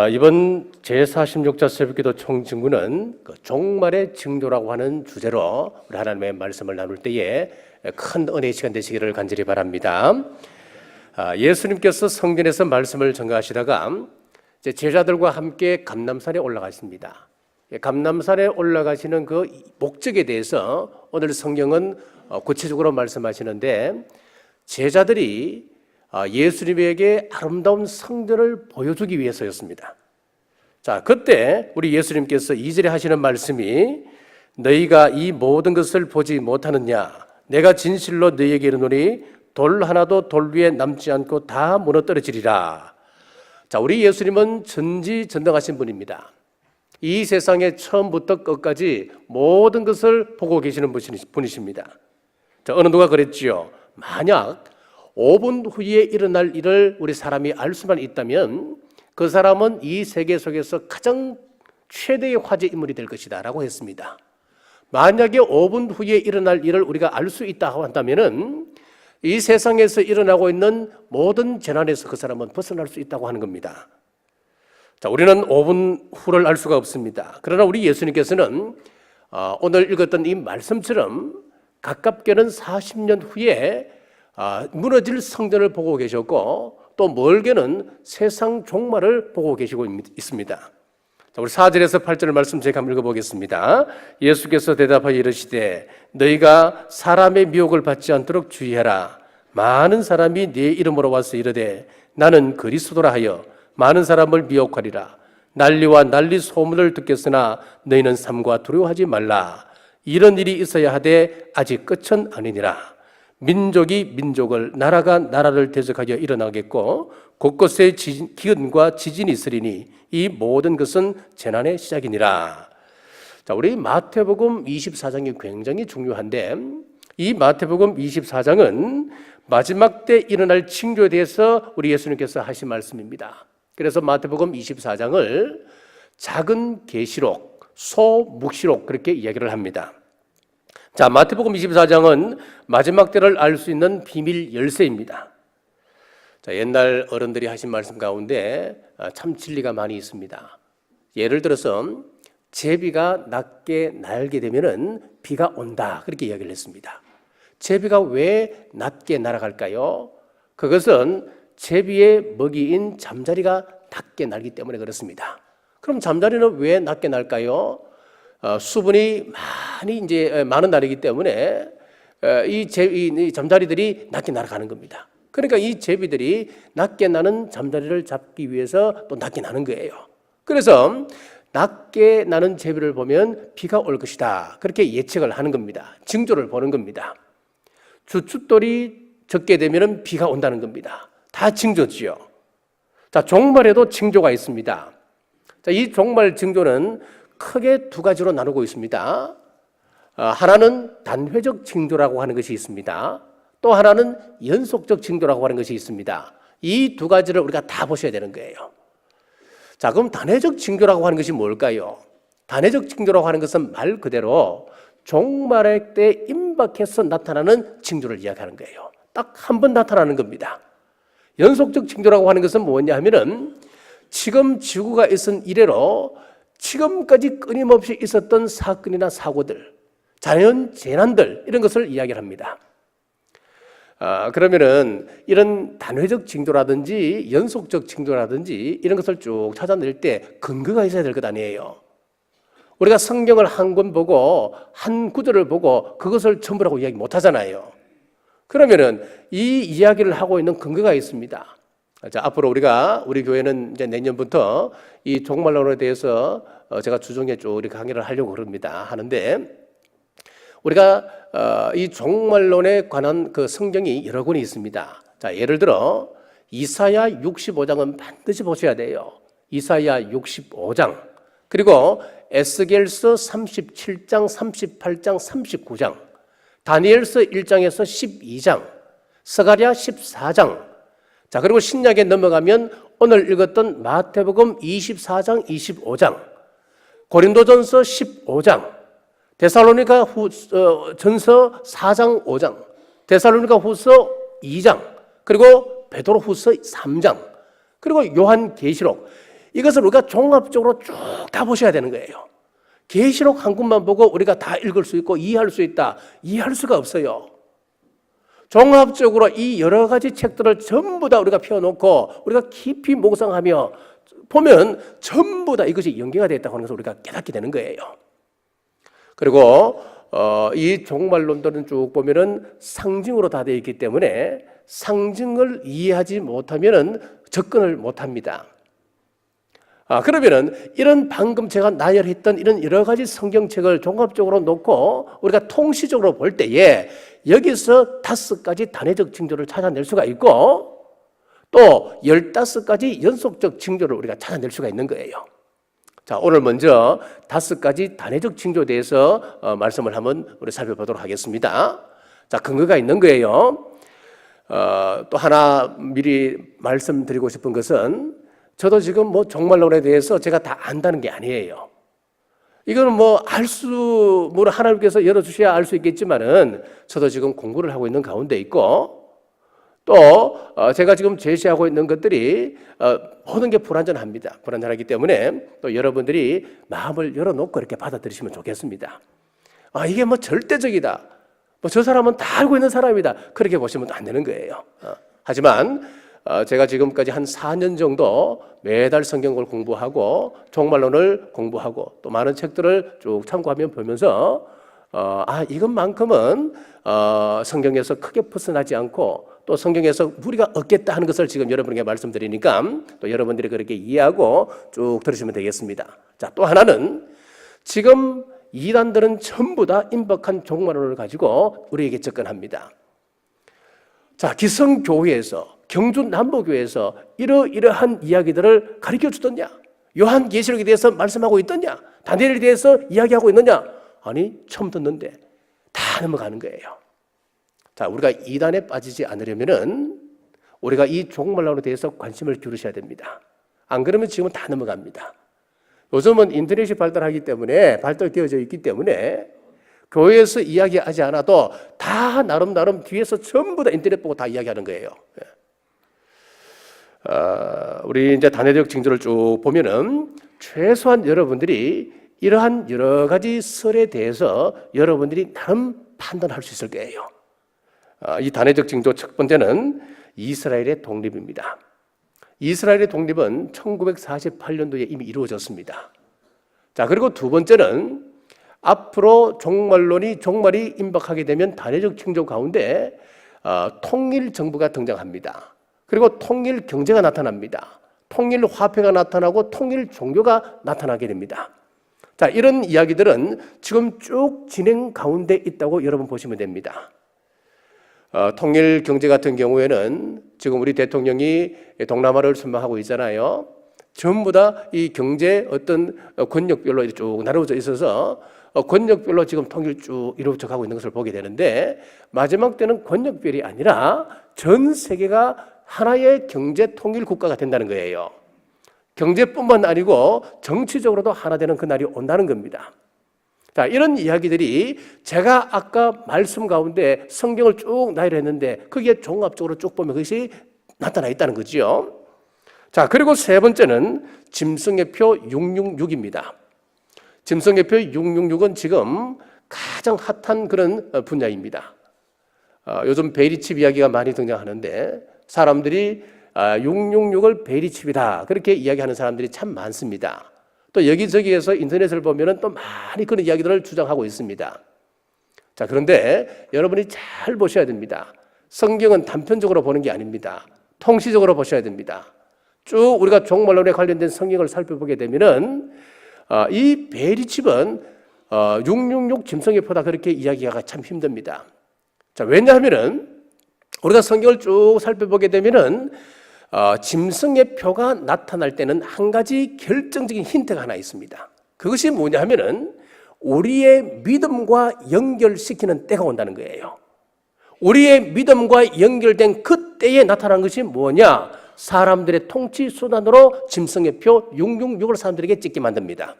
이번 제46자 새벽기도 총증구는 종말의 징조라고 하는 주제로 우리 하나님의 말씀을 나눌 때에 큰 은혜의 시간 되시기를 간절히 바랍니다. 예수님께서 성전에서 말씀을 전가하시다가 이제 제자들과 함께 감람산에 올라가십니다. 감람산에 올라가시는 그 목적에 대해서 오늘 성경은 구체적으로 말씀하시는데, 제자들이 예수님에게 아름다운 성전을 보여주기 위해서였습니다. 자, 그때 우리 예수님께서 2절에 하시는 말씀이 너희가 이 모든 것을 보지 못하느냐? 내가 진실로 너희에게 이르노니 돌 하나도 돌 위에 남지 않고 다 무너뜨려지리라. 자, 우리 예수님은 전지전능하신 분입니다. 이 세상에 처음부터 끝까지 모든 것을 보고 계시는 분이십니다. 자, 어느 누가 그랬지요? 만약 5분 후에 일어날 일을 우리 사람이 알 수만 있다면 그 사람은 이 세계 속에서 가장 최대의 화제 인물이 될 것이다 라고 했습니다. 만약에 5분 후에 일어날 일을 우리가 알 수 있다고 한다면 이 세상에서 일어나고 있는 모든 재난에서 그 사람은 벗어날 수 있다고 하는 겁니다. 자, 우리는 5분 후를 알 수가 없습니다. 그러나 우리 예수님께서는 오늘 읽었던 이 말씀처럼 가깝게는 40년 후에 무너질 성전을 보고 계셨고, 또 멀게는 세상 종말을 보고 계시고 있습니다. 자, 우리 4절에서 8절 말씀 제가 한번 읽어보겠습니다. 예수께서 대답하여 이르시되 너희가 사람의 미혹을 받지 않도록 주의하라. 많은 사람이 네 이름으로 와서 이르되 나는 그리스도라 하여 많은 사람을 미혹하리라. 난리와 난리 소문을 듣겠으나 너희는 삼가 두려워하지 말라. 이런 일이 있어야 하되 아직 끝은 아니니라. 민족이 민족을, 나라가 나라를 대적하여 일어나겠고 곳곳에 기근과 지진이 있으리니 이 모든 것은 재난의 시작이니라. 자, 우리 마태복음 24장이 굉장히 중요한데, 이 마태복음 24장은 마지막 때 일어날 징조에 대해서 우리 예수님께서 하신 말씀입니다. 그래서 마태복음 24장을 작은 계시록, 소묵시록 그렇게 이야기를 합니다. 자, 마태복음 24장은 마지막 때를 알 수 있는 비밀 열쇠입니다. 자, 옛날 어른들이 하신 말씀 가운데 참 진리가 많이 있습니다. 예를 들어서 제비가 낮게 날게 되면은 비가 온다 그렇게 이야기를 했습니다. 제비가 왜 낮게 날아갈까요? 그것은 제비의 먹이인 잠자리가 낮게 날기 때문에 그렇습니다. 그럼 잠자리는 왜 낮게 날까요? 수분이 많은 날이기 때문에 이 잠자리들이 낮게 날아가는 겁니다. 그러니까 이 제비들이 낮게 나는 잠자리를 잡기 위해서 또 낮게 나는 거예요. 그래서 낮게 나는 제비를 보면 비가 올 것이다 그렇게 예측을 하는 겁니다. 징조를 보는 겁니다. 주춧돌이 적게 되면 비가 온다는 겁니다. 다 징조지요. 자, 종말에도 징조가 있습니다. 자, 이 종말 징조는 크게 두 가지로 나누고 있습니다. 하나는 단회적 징조라고 하는 것이 있습니다. 또 하나는 연속적 징조라고 하는 것이 있습니다. 이 두 가지를 우리가 다 보셔야 되는 거예요. 자, 그럼 단회적 징조라고 하는 것이 뭘까요? 단회적 징조라고 하는 것은 말 그대로 종말의 때 임박해서 나타나는 징조를 이야기하는 거예요. 딱 한 번 나타나는 겁니다. 연속적 징조라고 하는 것은 뭐냐 하면은 지금 지구가 있은 이래로 지금까지 끊임없이 있었던 사건이나 사고들, 자연 재난들 이런 것을 이야기를 합니다. 그러면은 이런 단회적 징조라든지 연속적 징조라든지 이런 것을 쭉 찾아낼 때 근거가 있어야 될 것 아니에요. 우리가 성경을 한 권 보고 한 구절을 보고 그것을 전부라고 이야기 못 하잖아요. 그러면은 이 이야기를 하고 있는 근거가 있습니다. 자, 앞으로 우리 교회는 이제 내년부터 이 종말론에 대해서 제가 주중에 쭉 우리 강의를 하려고 하는데 우리가 이 종말론에 관한 그 성경이 여러 권이 있습니다. 자, 예를 들어 이사야 65장은 반드시 보셔야 돼요. 이사야 65장, 그리고 에스겔서 37장, 38장, 39장, 다니엘서 1장에서 12장, 스가랴 14장. 자, 그리고 신약에 넘어가면 오늘 읽었던 마태복음 24장, 25장, 고린도전서 15장, 데살로니가 전서 4장, 5장, 데살로니가 후서 2장, 그리고 베드로 후서 3장, 그리고 요한 계시록, 이것을 우리가 종합적으로 쭉 다 보셔야 되는 거예요. 계시록 한 권만 보고 우리가 다 읽을 수 있고 이해할 수 있다. 이해할 수가 없어요. 종합적으로 이 여러 가지 책들을 전부 다 우리가 펴놓고 우리가 깊이 묵상하며 보면 전부 다 이것이 연계가 되어 있다고 하는 것을 우리가 깨닫게 되는 거예요. 그리고 이 종말론들은 쭉 보면은 상징으로 다 되어 있기 때문에 상징을 이해하지 못하면은 접근을 못합니다. 그러면은 이런 방금 제가 나열했던 이런 여러 가지 성경책을 종합적으로 놓고 우리가 통시적으로 볼 때에 여기서 5가지 단회적 징조를 찾아낼 수가 있고 또 15가지 연속적 징조를 우리가 찾아낼 수가 있는 거예요. 자, 오늘 먼저 5가지 단회적 징조에 대해서 말씀을 한번 우리 살펴보도록 하겠습니다. 자, 근거가 있는 거예요. 또 하나 미리 말씀드리고 싶은 것은 저도 지금 종말론에 대해서 제가 다 안다는 게 아니에요. 이거는 하나님께서 열어주셔야 알 수 있겠지만은 저도 지금 공부를 하고 있는 가운데 있고 또 제가 지금 제시하고 있는 것들이 모든 게 불완전합니다. 불완전하기 때문에 또 여러분들이 마음을 열어놓고 이렇게 받아들이시면 좋겠습니다. 이게 절대적이다. 저 사람은 다 알고 있는 사람이다. 그렇게 보시면 안 되는 거예요. 하지만 제가 지금까지 한 4년 정도 매달 성경을 공부하고 종말론을 공부하고 또 많은 책들을 쭉 참고하며 보면서 이것만큼은 성경에서 크게 벗어나지 않고 또 성경에서 우리가 얻겠다 하는 것을 지금 여러분에게 말씀드리니까 또 여러분들이 그렇게 이해하고 쭉 들으시면 되겠습니다. 자, 또 하나는 지금 이단들은 전부 다 임박한 종말론을 가지고 우리에게 접근합니다. 자, 기성교회에서 경주남부교회에서 이러한 이야기들을 가르쳐 주더냐? 요한계시록에 대해서 말씀하고 있더냐? 다니엘에 대해서 이야기하고 있느냐? 아니, 처음 듣는데 다 넘어가는 거예요. 자, 우리가 이단에 빠지지 않으려면은 우리가 이 종말론에 대해서 관심을 기울이셔야 됩니다. 안 그러면 지금은 다 넘어갑니다. 요즘은 인터넷이 발달되어져 있기 때문에 교회에서 이야기하지 않아도 다 나름 뒤에서 전부 다 인터넷 보고 다 이야기하는 거예요. 우리 이제 단회적 징조를 쭉 보면은 최소한 여러분들이 이러한 여러 가지 설에 대해서 여러분들이 나름 판단할 수 있을 거예요. 이 단회적 징조 첫 번째는 이스라엘의 독립입니다. 이스라엘의 독립은 1948년도에 이미 이루어졌습니다. 자, 그리고 두 번째는 앞으로 종말이 임박하게 되면 단회적 징조 가운데 통일 정부가 등장합니다. 그리고 통일 경제가 나타납니다. 통일 화폐가 나타나고 통일 종교가 나타나게 됩니다. 자, 이런 이야기들은 지금 쭉 진행 가운데 있다고 여러분 보시면 됩니다. 통일 경제 같은 경우에는 지금 우리 대통령이 동남아를 순방하고 있잖아요. 전부 다 이 경제 어떤 권역별로 쭉 나눠져 있어서 권역별로 지금 통일 쭉 이루어져 가고 있는 것을 보게 되는데 마지막 때는 권역별이 아니라 전 세계가 하나의 경제 통일 국가가 된다는 거예요. 경제뿐만 아니고 정치적으로도 하나 되는 그날이 온다는 겁니다. 자, 이런 이야기들이 제가 아까 말씀 가운데 성경을 쭉 나열했는데 거기에 종합적으로 쭉 보면 그것이 나타나 있다는 거죠. 자, 그리고 세 번째는 짐승의표 666입니다. 짐승의표 666은 지금 가장 핫한 그런 분야입니다. 요즘 베리칩 이야기가 많이 등장하는데 사람들이 666을 베리칩이다 그렇게 이야기하는 사람들이 참 많습니다. 또 여기저기에서 인터넷을 보면은 또 많이 그런 이야기들을 주장하고 있습니다. 자, 그런데 여러분이 잘 보셔야 됩니다. 성경은 단편적으로 보는 게 아닙니다. 통시적으로 보셔야 됩니다. 쭉 우리가 종말론에 관련된 성경을 살펴보게 되면은 이 베리칩은 666 짐승의 표다 그렇게 이야기가 참 힘듭니다. 자, 왜냐하면은 우리가 성경을 쭉 살펴보게 되면은 짐승의 표가 나타날 때는 한 가지 결정적인 힌트가 하나 있습니다. 그것이 뭐냐 하면은 우리의 믿음과 연결시키는 때가 온다는 거예요. 우리의 믿음과 연결된 그때에 나타난 것이 뭐냐? 사람들의 통치 수단으로 짐승의 표 666을 사람들에게 찍게 만듭니다.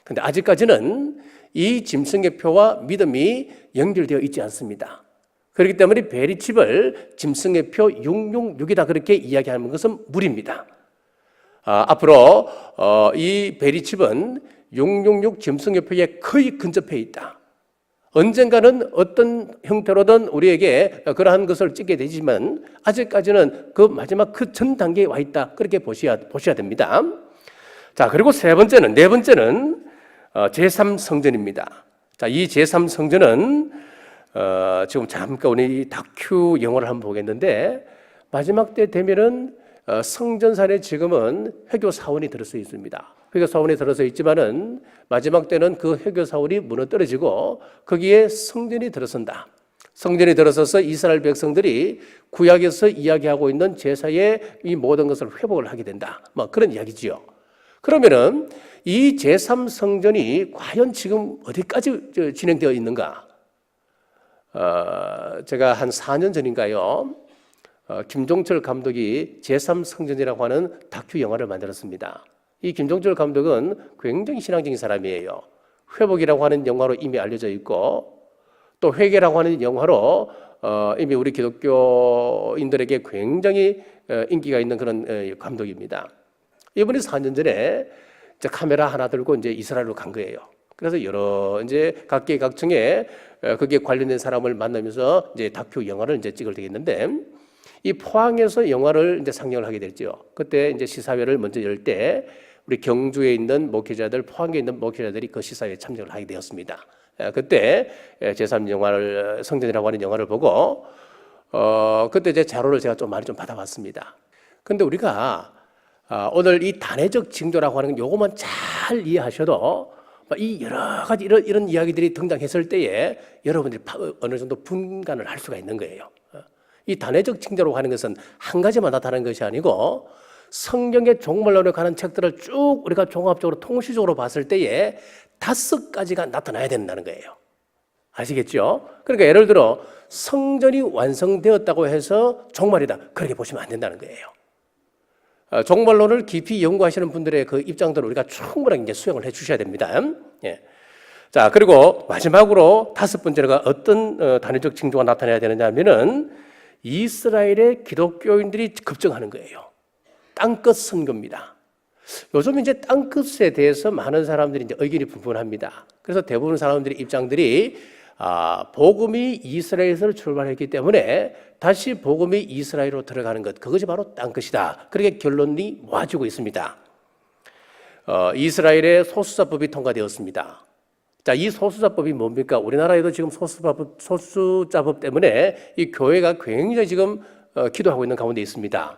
그런데 아직까지는 이 짐승의 표와 믿음이 연결되어 있지 않습니다. 그렇기 때문에 베리칩을 짐승의 표 666이다 그렇게 이야기하는 것은 무리입니다. 앞으로 이 베리칩은 666 짐승협회에 거의 근접해 있다. 언젠가는 어떤 형태로든 우리에게 그러한 것을 찍게 되지만 아직까지는 그 마지막 그 전 단계에 와 있다. 그렇게 보셔야 됩니다. 자, 그리고 네 번째는 제3성전입니다. 자, 이 제3성전은 지금 잠깐 우리 다큐 영화를 한번 보겠는데 마지막 때 되면은 성전산에 지금은 회교 사원이 들어서 있습니다. 회교 사원이 들어서 있지만은 마지막 때는 그 회교 사원이 무너뜨려지고 거기에 성전이 들어선다. 성전이 들어서서 이스라엘 백성들이 구약에서 이야기하고 있는 제사의 이 모든 것을 회복을 하게 된다. 뭐 그런 이야기지요. 그러면은 이 제3성전이 과연 지금 어디까지 진행되어 있는가? 제가 한 4년 전인가요? 김종철 감독이 제3성전이라고 하는 다큐 영화를 만들었습니다. 이 김종철 감독은 굉장히 신앙적인 사람이에요. 회복이라고 하는 영화로 이미 알려져 있고 또 회개라고 하는 영화로 이미 우리 기독교인들에게 굉장히 인기가 있는 그런 감독입니다. 이번에 4년 전에 이제 카메라 하나 들고 이제 이스라엘로 간 거예요. 그래서 여러 이제 각계각층에 거기에 관련된 사람을 만나면서 이제 다큐 영화를 이제 찍을 되겠는데 이 포항에서 영화를 이제 상영을 하게 됐죠. 그때 이제 시사회를 먼저 열 때 우리 경주에 있는 목회자들, 포항에 있는 목회자들이 그 시사회에 참석을 하게 되었습니다. 그때 제3영화를 성전이라고 하는 영화를 보고 그때 이제 자료를 제가 좀 많이 좀 받아봤습니다. 근데 우리가 오늘 이 단회적 징조라고 하는 건 요것만 잘 이해하셔도 이 여러 가지 이런 이야기들이 등장했을 때에 여러분들이 어느 정도 분간을 할 수가 있는 거예요. 이 단회적 징조라고 하는 것은 한 가지만 나타나는 것이 아니고 성경의 종말론에 관한 책들을 쭉 우리가 종합적으로 통시적으로 봤을 때에 5가지가 나타나야 된다는 거예요. 아시겠죠? 그러니까 예를 들어 성전이 완성되었다고 해서 종말이다. 그렇게 보시면 안 된다는 거예요. 종말론을 깊이 연구하시는 분들의 그 입장들을 우리가 충분하게 이제 수용을 해 주셔야 됩니다. 예. 자, 그리고 마지막으로 5번째가 어떤 단회적 징조가 나타나야 되느냐 하면은 이스라엘의 기독교인들이 급증하는 거예요. 땅끝 선교입니다. 요즘 이제 땅끝에 대해서 많은 사람들이 이제 의견이 분분합니다. 그래서 대부분 사람들의 입장들이 복음이 이스라엘에서 출발했기 때문에 다시 복음이 이스라엘로 들어가는 것, 그것이 바로 땅끝이다. 그렇게 결론이 모아지고 있습니다. 이스라엘의 소수자법이 통과되었습니다. 자, 이 소수자법이 뭡니까? 우리나라에도 지금 소수자법 때문에 이 교회가 굉장히 지금 기도하고 있는 가운데 있습니다.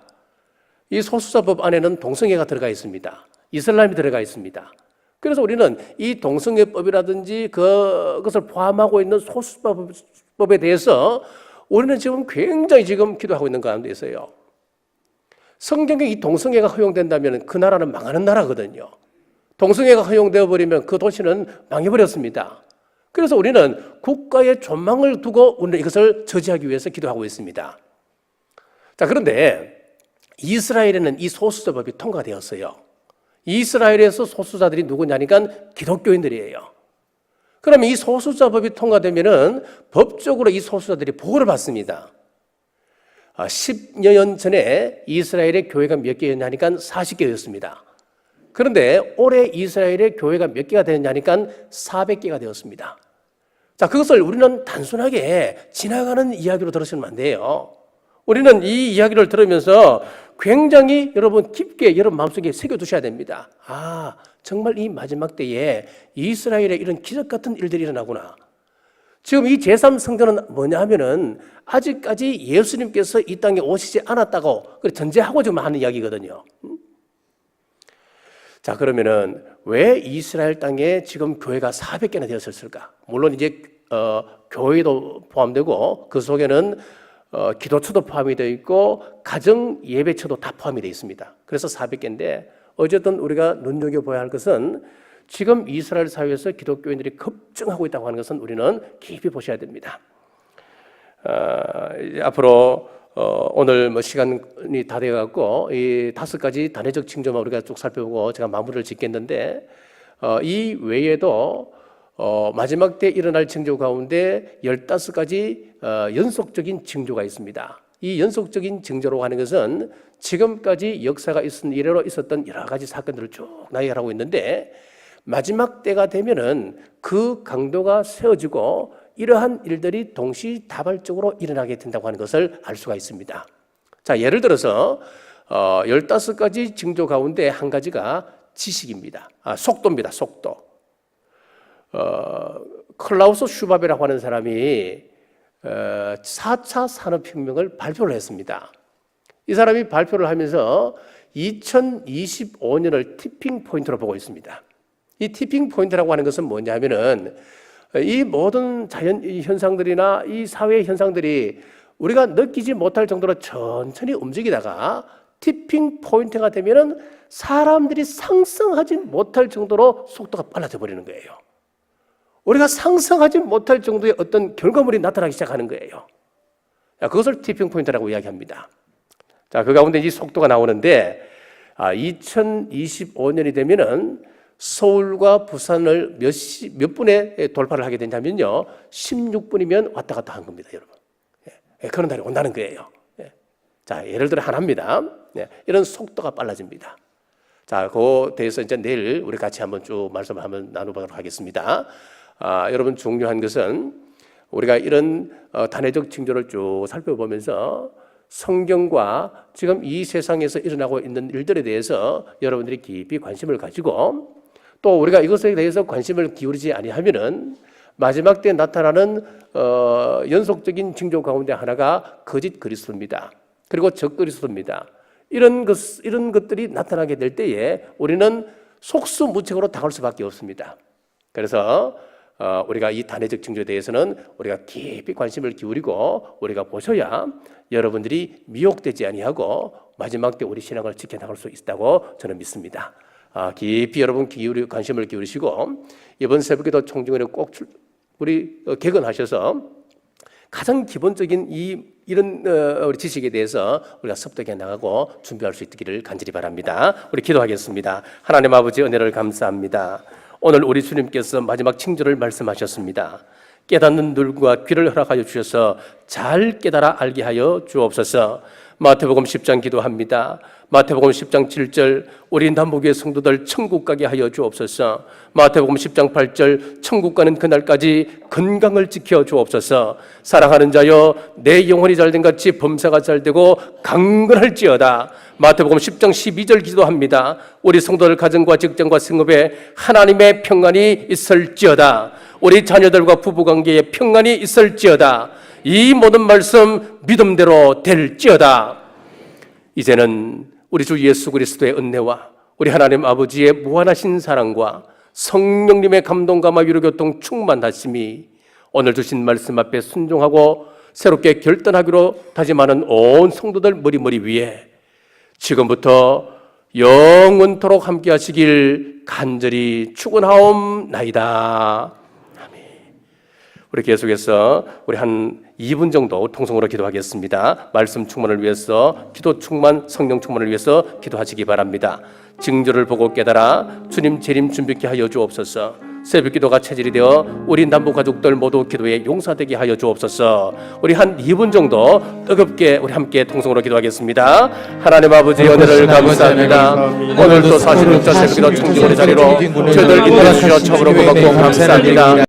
이 소수자법 안에는 동성애가 들어가 있습니다. 이슬람이 들어가 있습니다. 그래서 우리는 이 동성애법이라든지 그것을 포함하고 있는 소수법에 대해서 우리는 지금 굉장히 지금 기도하고 있는 가운데 있어요. 성경에 이 동성애가 허용된다면 그 나라는 망하는 나라거든요. 동성애가 허용되어 버리면 그 도시는 망해버렸습니다. 그래서 우리는 국가의 존망을 두고 우리는 이것을 저지하기 위해서 기도하고 있습니다. 자, 그런데 이스라엘에는 이 소수자법이 통과되었어요. 이스라엘에서 소수자들이 누구냐니까 기독교인들이에요. 그러면 이 소수자법이 통과되면은 법적으로 이 소수자들이 보호를 받습니다. 10여 년 전에 이스라엘의 교회가 몇 개였냐니까 40개였습니다. 그런데 올해 이스라엘의 교회가 몇 개가 되었냐니까 400개가 되었습니다. 자, 그것을 우리는 단순하게 지나가는 이야기로 들으시면 안 돼요. 우리는 이 이야기를 들으면서 굉장히 여러분 깊게 여러분 마음속에 새겨두셔야 됩니다. 정말 이 마지막 때에 이스라엘에 이런 기적 같은 일들이 일어나구나. 지금 이 제3성전은 뭐냐 하면은 아직까지 예수님께서 이 땅에 오시지 않았다고 전제하고 지금 하는 이야기거든요. 자, 그러면은 왜 이스라엘 땅에 지금 교회가 400개나 되었을까? 물론 이제 교회도 포함되고 그 속에는 기도처도 포함이 되어 있고 가정 예배처도 다 포함이 되어 있습니다. 그래서 400개인데 어쨌든 우리가 눈여겨봐야 할 것은 지금 이스라엘 사회에서 기독교인들이 급증하고 있다고 하는 것은 우리는 깊이 보셔야 됩니다. 앞으로 오늘 뭐 시간이 다 돼갖고 이 5가지 단회적 징조만 우리가 쭉 살펴보고 제가 마무리를 짓겠는데 이 외에도 마지막 때 일어날 징조 가운데 15가지 연속적인 징조가 있습니다. 이 연속적인 징조라고 하는 것은 지금까지 역사가 있은 이래로 있었던 여러 가지 사건들을 쭉 나열하고 있는데 마지막 때가 되면은 그 강도가 세워지고 이러한 일들이 동시다발적으로 일어나게 된다고 하는 것을 알 수가 있습니다. 자, 예를 들어서 15가지 징조 가운데 한 가지가 지식입니다. 속도입니다. 속도. 클라우스 슈바베라고 하는 사람이 4차 산업혁명을 발표를 했습니다. 이 사람이 발표를 하면서 2025년을 티핑 포인트로 보고 있습니다. 이 티핑 포인트라고 하는 것은 뭐냐면은 이 모든 자연 현상들이나 이 사회 현상들이 우리가 느끼지 못할 정도로 천천히 움직이다가 티핑 포인트가 되면은 사람들이 상상하지 못할 정도로 속도가 빨라져 버리는 거예요. 우리가 상상하지 못할 정도의 어떤 결과물이 나타나기 시작하는 거예요. 그것을 티핑 포인트라고 이야기합니다. 자, 그 가운데 이 속도가 나오는데 2025년이 되면은 서울과 부산을 몇 분에 돌파를 하게 되냐면요, 16분이면 왔다 갔다 한 겁니다, 여러분. 그런 날이 온다는 거예요. 자, 예를 들어 하나입니다. 이런 속도가 빨라집니다. 자, 그거에 대해서 이제 내일 우리 같이 한번 쭉 말씀을 한번 나눠보도록 하겠습니다. 여러분, 중요한 것은 우리가 이런 단회적 징조를 쭉 살펴보면서 성경과 지금 이 세상에서 일어나고 있는 일들에 대해서 여러분들이 깊이 관심을 가지고 또 우리가 이것에 대해서 관심을 기울이지 아니하면은 마지막 때 나타나는 연속적인 징조 가운데 하나가 거짓 그리스도입니다. 그리고 적그리스도입니다. 이런 것들이 나타나게 될 때에 우리는 속수무책으로 당할 수밖에 없습니다. 그래서 우리가 이 단회적 징조에 대해서는 우리가 깊이 관심을 기울이고 우리가 보셔야 여러분들이 미혹되지 아니하고 마지막 때 우리 신앙을 지켜나갈 수 있다고 저는 믿습니다. 깊이 여러분 관심을 기울이시고 이번 새벽기도 총증원에 꼭 우리 개근하셔서 가장 기본적인 이런 우리 지식에 대해서 우리가 습득해 나가고 준비할 수 있기를 간절히 바랍니다. 우리 기도하겠습니다. 하나님 아버지 은혜를 감사합니다. 오늘 우리 주님께서 마지막 징조를 말씀하셨습니다. 깨닫는 눈과 귀를 허락하여 주셔서 잘 깨달아 알게 하여 주옵소서. 마태복음 10장 기도합니다. 마태복음 10장 7절 우리 남북의 성도들 천국 가게 하여 주옵소서. 마태복음 10장 8절 천국 가는 그날까지 건강을 지켜 주옵소서. 사랑하는 자여 내 영혼이 잘된 같이 범사가 잘되고 강건할지어다. 마태복음 10장 12절 기도합니다. 우리 성도들 가정과 직장과 생업에 하나님의 평안이 있을지어다. 우리 자녀들과 부부관계에 평안이 있을지어다. 이 모든 말씀 믿음대로 될지어다. 이제는 우리 주 예수 그리스도의 은혜와 우리 하나님 아버지의 무한하신 사랑과 성령님의 감동감화 위로교통 충만하심이 오늘 주신 말씀 앞에 순종하고 새롭게 결단하기로 다짐하는 온 성도들 머리 위에 지금부터 영원토록 함께 하시길 간절히 축원하옵나이다. 아멘. 우리 계속해서 우리 한 2분 정도 통성으로 기도하겠습니다. 말씀 충만을 위해서, 기도 충만, 성령 충만을 위해서 기도하시기 바랍니다. 징조를 보고 깨달아 주님 재림 준비케 하여 주옵소서. 새벽 기도가 체질이 되어 우리 남부 가족들 모두 기도에 용사되게 하여 주옵소서. 우리 한 2분 정도 뜨겁게 우리 함께 통성으로 기도하겠습니다. 하나님 아버지 은혜를 감사합니다. 오늘도 46자 새벽 기도 청지원의 자리로 저희들 인도해 주시어 참으로 고맙고 감사합니다.